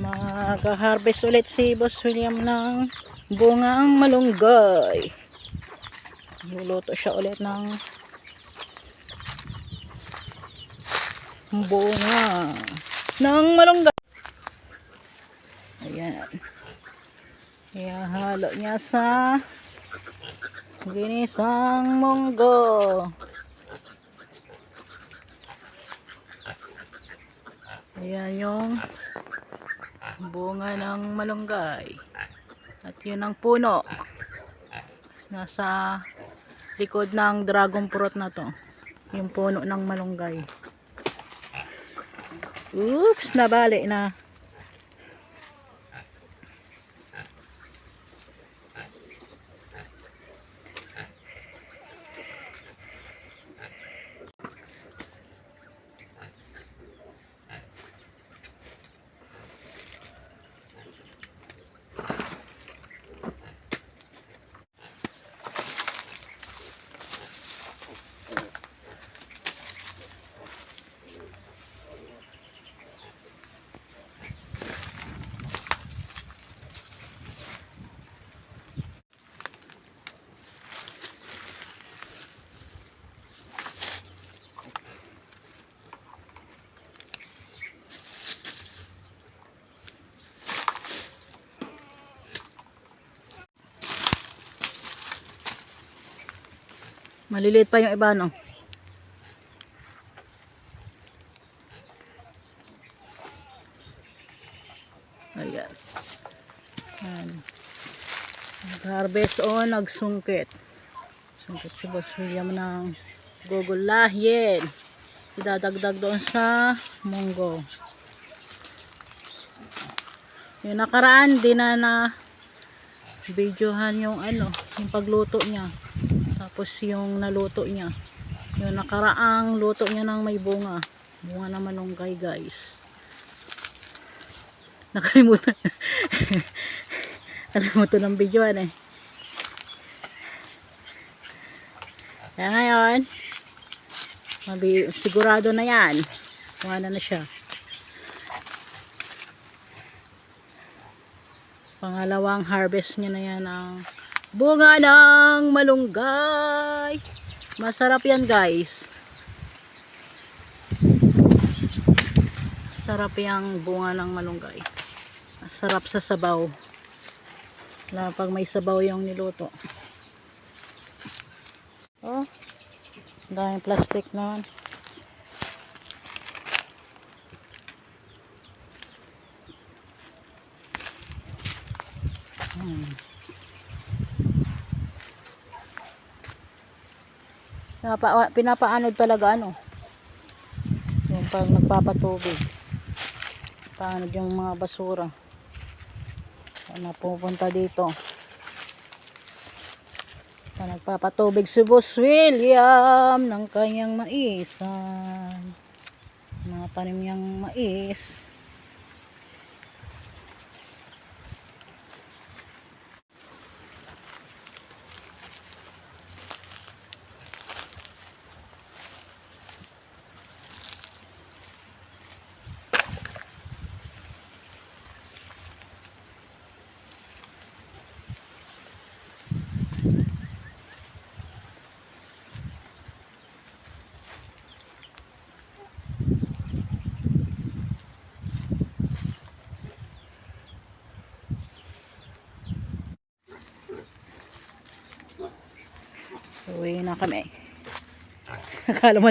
Mag-harvest ulit si Boss William ng bungang malunggay. Luluto siya ulit ng bunga ng malunggay. Ayan. Ihahalo niya sa ginisang munggo. Ayan yung bunga ng malunggay. At yun ang puno. Nasa likod ng dragon fruit na to. Yung puno ng malunggay. Oops, nabali na. Maliliit pa yung iba, no? Ayan. Ayan. Nag-harvest o nagsungkit. Sungkit si Boss William ng gugulahin. Idadagdag doon sa munggo. Yung nakaraan, di na videohan yung yung pagluto niya. Tapos yung naluto niya. Yung nakaraang luto niya ng may bunga. Bunga na malunggay, guys. Nakalimutan. Nakalimutan ng videohan eh. Kaya ngayon, sigurado na yan. Bunga na siya. Pangalawang harvest niya na yan ang bunga ng malunggay. Masarap yan, guys. Sarap yung bunga ng malunggay. Masarap sa sabaw. Lalo pag may sabaw yung niluto. Oh, daming plastic naman. Pinapaanod talaga yung pag nagpapatubig, paanod yung mga basura na pupunta dito. Nagpapatubig si Boss William ng kanyang maisan, mga tanim niyang mais. Uwi na kami. Akala mo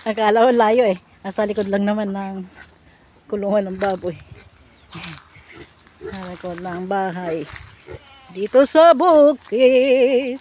akala mo layo eh. Nasa likod lang naman ng kulungan ng baboy. Sa likod ng bahay. Dito sa bukid.